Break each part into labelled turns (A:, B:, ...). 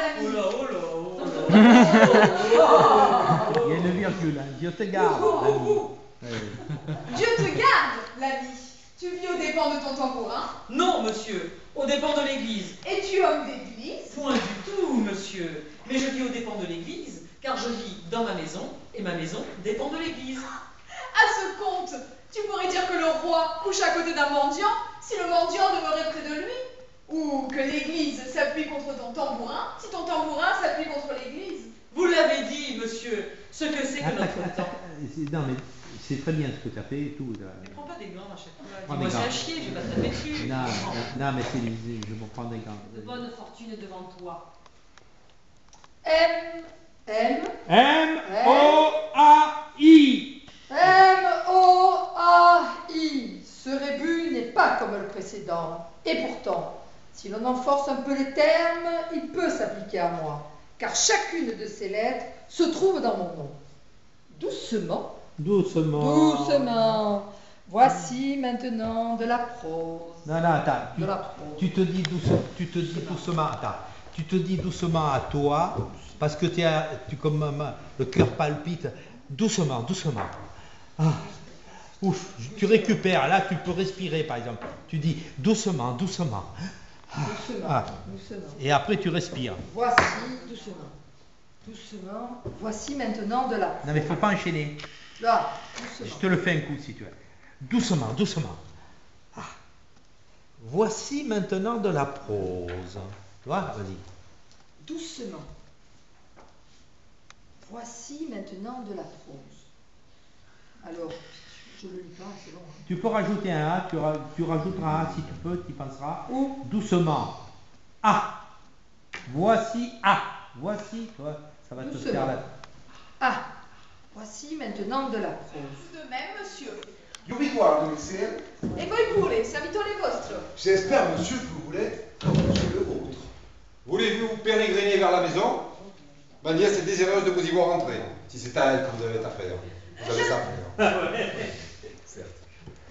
A: ami.
B: Oh là, oh là, oh là.
C: Il y a une virgule, hein. Dieu te garde, l'ami.
A: Dieu te garde, l'ami. Tu vis aux dépens de ton tambourin.
B: Non, monsieur, aux dépens de l'église.
A: Es-tu homme d'église?
B: Point du tout, monsieur. Mais je vis aux dépens de l'église, car je vis dans ma maison, et ma maison dépend de l'église.
A: À ce compte, tu pourrais dire que le roi couche à côté d'un mendiant si le mendiant demeurait près de lui. Ou que l'église s'appuie contre ton tambourin si ton tambourin s'appuie contre l'église.
B: Vous l'avez dit, monsieur, ce que c'est que notre temps.
C: Non, mais c'est très bien ce que tu as fait et tout. Là.
B: Mais prends pas des gants à chaque fois.
C: Prends
B: Dis-moi,
C: des
B: c'est à
C: gants.
B: chier, je vais pas te taper dessus.
C: Non, mais je me prends des gants.
D: De bonne fortune devant toi.
E: M-O-A-I.
F: M-O-A-I. Ce rébut n'est pas comme le précédent. Et pourtant, si l'on en force un peu les termes, il peut s'appliquer à moi. Car chacune de ces lettres se trouve dans mon nom. Doucement.
C: Doucement.
F: Doucement. Voici maintenant de la prose.
C: Non, attends.
F: De la prose.
C: Tu te dis doucement, attends. Tu te dis doucement à toi, parce que le cœur palpite. Doucement. Ah. Ouf, tu récupères, là tu peux respirer par exemple. Tu dis doucement. Ah. Et après tu respires.
F: Voici, doucement. Voici maintenant de la prose.
C: Non mais il ne faut pas enchaîner.
F: Là,
C: Je
F: doucement.
C: te le fais un coup si tu veux. Doucement. Ah. Voici maintenant de la prose. Tu vois, vas-y.
F: Doucement. Voici maintenant de la prose. Alors, je le lis pas, c'est long.
C: Tu peux rajouter un A, tu rajouteras un si tu peux, tu y penseras.
F: Où?
C: Doucement. A. Voici A. Voici, toi, ça va te
F: Doucement.
C: faire la...
F: Ah, voici maintenant de la prose.
A: De même, monsieur.
G: Io vi guardo insieme.
A: Et voi pure, servitore vostro.
G: J'espère, monsieur, que vous voulez comme monsieur le vôtre.
H: Voulez-vous pérégriner vers la maison? Ma nièce est désireuse de vous y voir entrer, si c'est à elle que vous avez affaire. Vous avez ça à faire. Certes.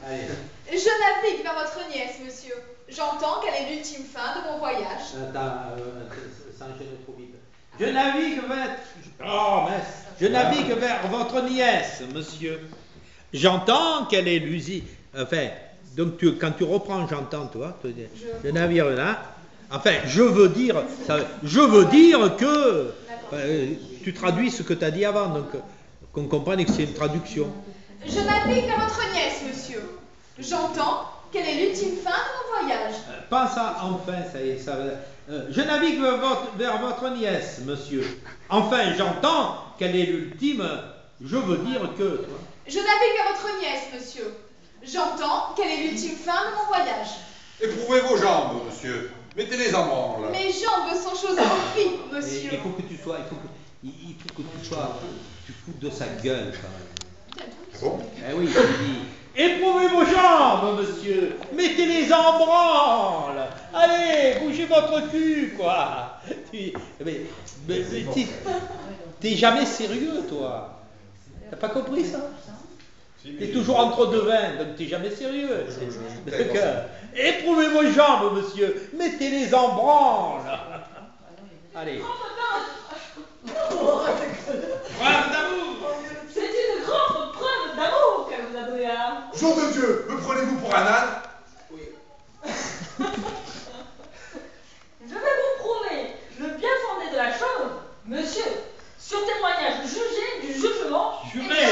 C: Allez.
A: Je navigue vers votre nièce, monsieur. J'entends qu'elle est l'ultime fin de mon voyage.
C: Attends, ça enchaîne trop vite. Je navigue vers votre nièce, monsieur. J'entends qu'elle est l'usine. Enfin, donc quand tu reprends, j'entends, toi. Je navigue là. Enfin, je veux dire que tu traduis ce que tu as dit avant, donc qu'on comprenne que c'est une traduction.
A: Je navigue vers votre nièce, monsieur. J'entends qu'elle est l'ultime fin de mon voyage.
C: Pas ça, enfin, ça y est, ça va. Je navigue vers votre nièce, monsieur. Enfin, j'entends qu'elle est l'ultime. Je veux dire que. Toi.
A: Je navigue vers votre nièce, monsieur. J'entends qu'elle est l'ultime fin de mon voyage.
H: Éprouvez vos jambes, monsieur. Mettez-les en branle.
A: Mes jambes sont choses horribles, monsieur.
C: Il faut que tu sois. Tu foutes de sa gueule, quand même.
H: Bon.
C: Eh oui, je dis. Éprouvez vos jambes, monsieur. Mettez-les en branle. Allez, bougez votre cul, quoi. T'es jamais sérieux, toi. T'as pas compris ça? T'es toujours entre deux vins, donc t'es jamais sérieux. Éprouvez vos jambes, monsieur. Mettez-les en branle. Allez. Preuve d'amour.
D: C'est une grande preuve d'amour qu'elle vous a donnée là.
G: Jour de Dieu, me prenez-vous pour un âne?
D: Oui. Je vais vous prouver le bien fondé de la chose, monsieur, sur témoignage jugé du jugement.
C: Juré.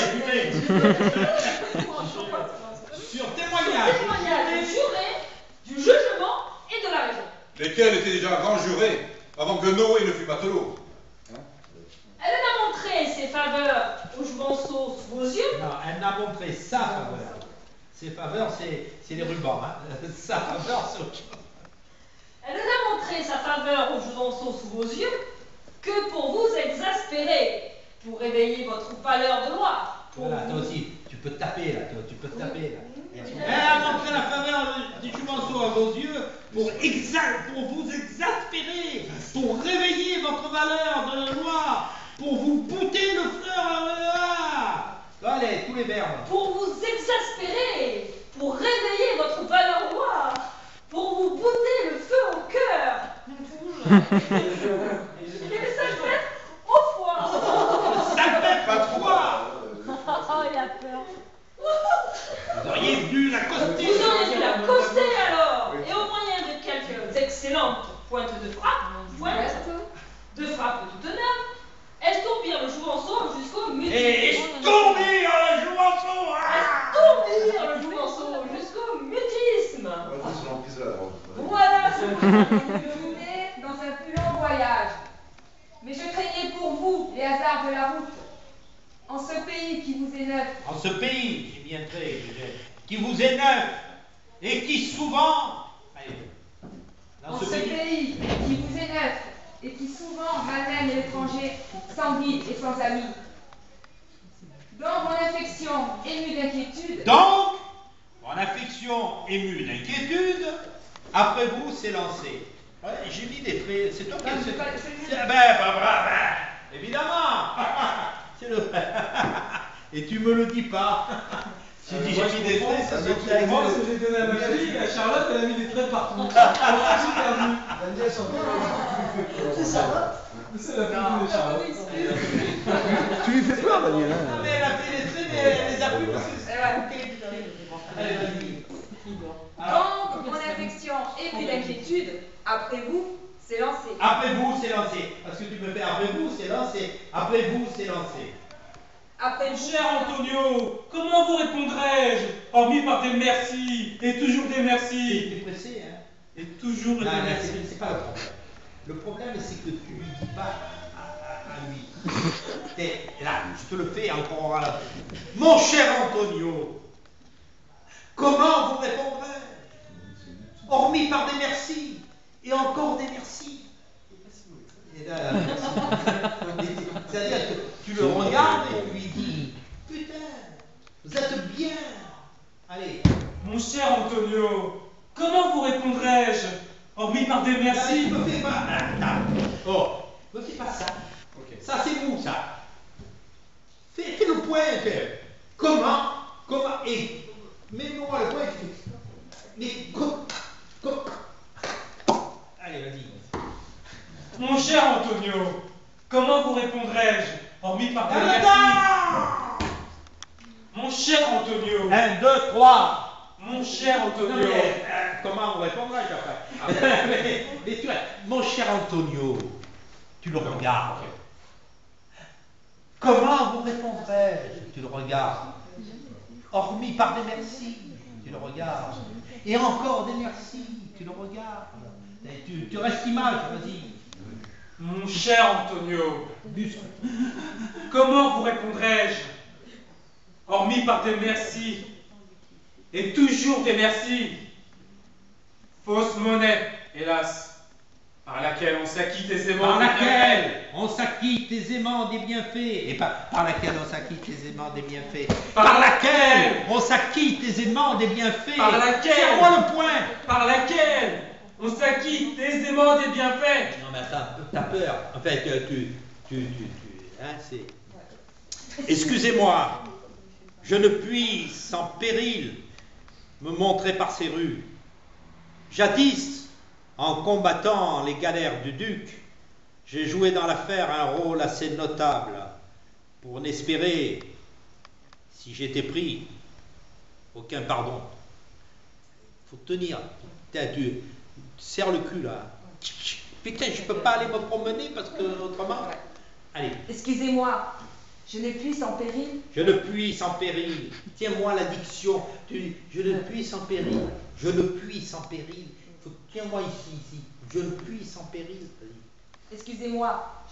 C: Sur témoignage.
D: Témoignage juré du jugement et de la raison.
H: Lesquels étaient déjà grands jurés, avant que Noé ne fût matelot.
D: Elle a montré ses faveurs aux jouvenceaux sous vos yeux.
C: Non, elle n'a montré sa faveur. Ses faveurs, c'est les rubans. Hein. Sa faveur, c'est autre chose.
D: Elle a montré sa faveur aux jouvenceaux sous vos yeux que pour vous exaspérer, pour réveiller votre pâleur de loi.
C: Voilà, toi aussi, tu peux te taper là, tu peux te taper là. Elle a montré la faveur du jumenceau à vos yeux pour vous exaspérer, pour réveiller votre valeur de la loi, pour vous bouter le fleur à la... Allez, tous les verbes.
D: Pour vous exaspérer, pour réveiller votre valeur de loi, pour vous bouter le feu au cœur.
B: Et je
D: excellente pointe de frappe, de frappe tout honneur, estourpir le jouvenceau jusqu'au mutisme.
E: Et estourdir le jouvenceau.
D: Estourpir le jouvenceau jusqu'au mutisme.
G: C'est l'emprise de la drogue.
I: Voilà ce que vous menez dans un plus long voyage. Mais je craignais pour vous les hasards de la route. En ce pays qui vous est neuf,
E: En ce pays, j'ai bien fait, qui vous est neuf et qui souvent. Allez, dans
I: en ce pays qui vous est neuf, et qui souvent malmène l'étranger sans guide et sans amis. Donc mon affection émue d'inquiétude.
E: Donc, en affection émue d'inquiétude, après vous s'est lancé. Ouais, j'ai mis des traits, c'est toi qui
I: Non,
E: as
I: c'est
E: fait.
I: pas- c'est-
E: Évidemment. C'est le Et tu me le dis pas. Si tu dis j'ai mis des traits, ça se fait.
J: Moi, parce que j'ai donné à ma fille, la Charlotte, elle a mis des traits partout. Alors, j'ai perdu.
G: Daniel, c'est encore
J: C'est Charlotte. C'est la fille de Charlotte.
C: Tu lui fais peur, Daniel.
E: Non, mais elle a fait les traits, mais elle les a plus parce que c'est
I: Ouais.
E: coupé les traits. Allez, vas-y.
I: Donc mon affection émue d'inquiétude, après vous, s'est lancée.
E: Après vous, c'est lancé. Parce que tu me fais après vous, c'est lancé. Après vous, c'est lancé.
I: Après vous,
J: Cher Antonio, comment vous répondrai-je, hormis par des merci, et toujours des merci,
E: T'es pressé, hein?
J: et toujours des
E: Non, non,
J: merci.
E: c'est pas le problème. Le problème, c'est que tu lui dis pas à lui. Là, je te le fais encore à la. Mon cher Antonio, comment vous répondrai-je? Hormis par des merci, et encore des merci. Et là, c'est-à-dire que tu le regardes et tu lui dis, putain, vous êtes bien. Allez.
J: Mon cher Antonio, comment vous répondrai-je, hormis par des merci?
E: Me fais pas. Oh, me fais pas ça. Ça c'est vous ça. Fais le point. Comment et mets-moi le point. Mais allez, vas-y.
J: Mon cher Antonio, comment vous répondrai-je, hormis par des merci? Mon cher Antonio,
E: 1, 2, 3.
J: mon cher Antonio,
E: Comment on répondra après? mais tu vois, mon cher Antonio, tu le regardes. Comment vous répondrai-je? Tu le regardes. Hormis par des merci, tu le regardes. Et encore des merci, tu le regardes. Et tu restes image, vas-y.
J: mon cher Antonio, comment vous répondrai-je, hormis par des merci, et toujours des merci, fausse monnaie, hélas, par laquelle on s'acquitte aisément
E: Par
J: des bienfaits.
E: laquelle on s'acquitte aisément des bienfaits. Et par laquelle on s'acquitte aisément des bienfaits. Par laquelle on s'acquitte aisément des bienfaits.
J: Par laquelle
E: Tiens-moi le point.
J: Par laquelle on s'acquitte aisément des bienfaits.
E: Non mais attends, t'as peur. En fait, hein, c'est... Excusez-moi, je ne puis sans péril me montrer par ces rues. Jadis, en combattant les galères du duc, j'ai joué dans l'affaire un rôle assez notable pour n'espérer, si j'étais pris, aucun pardon. Faut tenir. Putain, tu serres le cul là. Putain, je peux pas aller me promener parce que autrement. Allez.
I: excusez-moi, je ne puis sans péril.
E: Je ne puis sans péril. Tiens-moi la diction. Je ne puis sans péril. Je ne puis sans péril. Tiens-moi ici. Je ne puis sans péril.
I: Excusez-moi.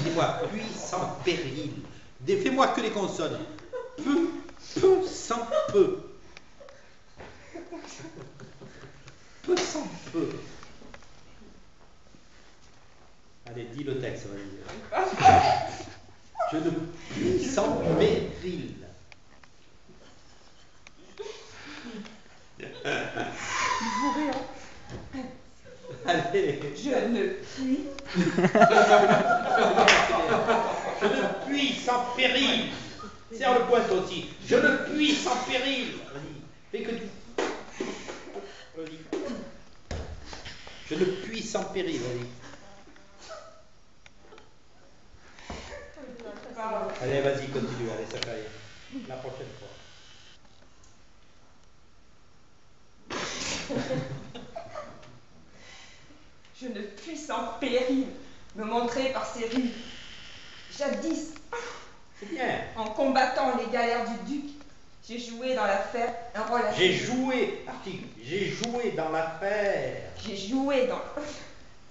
E: Dis-moi, puis sans péril. Fais-moi que les consonnes. Peu sans peu. Peu sans peu. Allez, dis le texte, vas-y. Je ne puis sans péril. Allez.
I: Je ne puis.
E: Je ne puis sans péril. Serre le poing toi aussi. Je ne puis sans péril. Vas-y. Fais que tu. Vas-y. Je ne puis sans péril. Vas-y. Allez, vas-y, continue. Allez, ça fait. La prochaine fois.
I: Je ne puis sans péril me montrer par ces rues. Jadis,
E: C'est bien.
I: en combattant les galères du duc, j'ai joué dans l'affaire un rôle à
E: J'ai joué dans l'affaire.
I: J'ai joué dans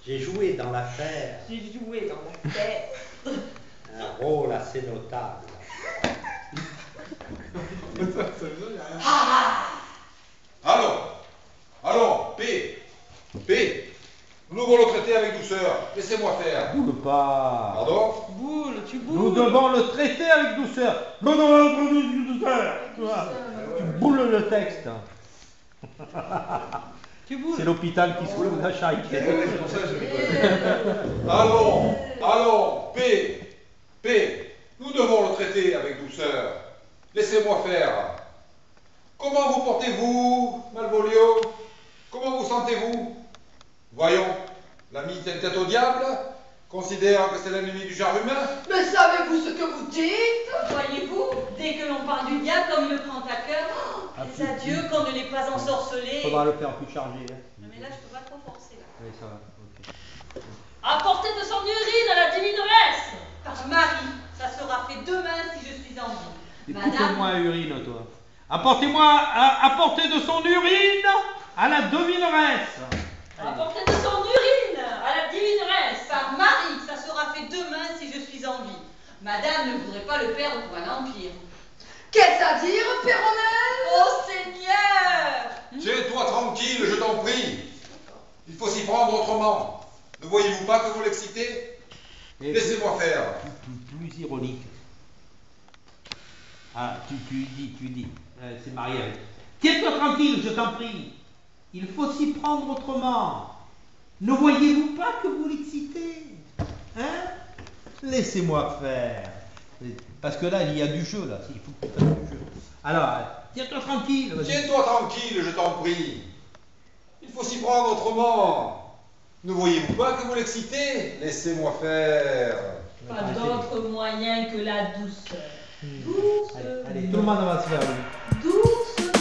E: J'ai joué dans l'affaire.
I: J'ai joué dans l'affaire.
E: Un rôle assez notable.
H: Allons, paix. Nous devons le traiter avec douceur. Laissez-moi faire.
C: Boule pas.
H: Pardon?
B: Boule, tu
C: Nous
B: boules.
C: devons le traiter avec douceur. Nous devons le traiter avec douceur. Tu vois, tu boules le texte.
B: Tu boules.
C: C'est l'hôpital qui soulève la charité.
H: C'est pour ça que je rigole. Allons, paix. Nous devons le traiter avec douceur. Laissez-moi faire. Comment vous portez-vous, Malvolio? Comment vous sentez-vous? Voyons, l'ami tient tête au diable, considère que c'est l'ennemi du genre humain.
F: Mais savez-vous ce que vous dites?
D: Voyez-vous, dès que l'on parle du diable, comme il le prend à cœur, les adieux qu'on ne l'ait pas ensorcelé.
C: Faudra le faire plus chargé. Hein.
D: Non, mais là, je peux pas trop forcer. Là.
C: Oui, ça va. Ok.
D: Apportez de son urine à la divineresse. Par Marie, ça sera fait demain si je suis en vie.
C: Écoute-moi, urine, toi. Apportez de son urine à la devineresse.
D: Apportez de son urine à la divineresse. Par Marie, ça sera fait demain si je suis en vie. Madame ne voudrait pas le perdre pour un empire.
F: Qu'est-ce à dire, Péronnelle?
D: Oh Seigneur!
H: Tiens-toi tranquille, je t'en prie. Il faut s'y prendre autrement. Ne voyez-vous pas que vous l'excitez? Laissez-moi faire.
C: Plus ironique. Ah, tu dis. C'est Marielle. Tiens-toi tranquille, je t'en prie. Il faut s'y prendre autrement. Ne voyez-vous pas que vous l'excitez? Hein? Laissez-moi faire. Parce que là, il y a du jeu, là. Il faut que tu fasses du jeu. Alors, tiens-toi tranquille. vas-y.
H: Tiens-toi tranquille, je t'en prie. Il faut s'y prendre autrement. Ne voyez-vous pas que vous l'excitez? Laissez-moi faire.
D: Pas d'autre moyen que la douceur.
C: Allez, tout le monde va se faire.
D: Doucement.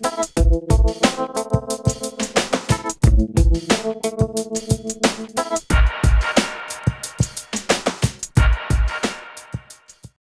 K: Thank you.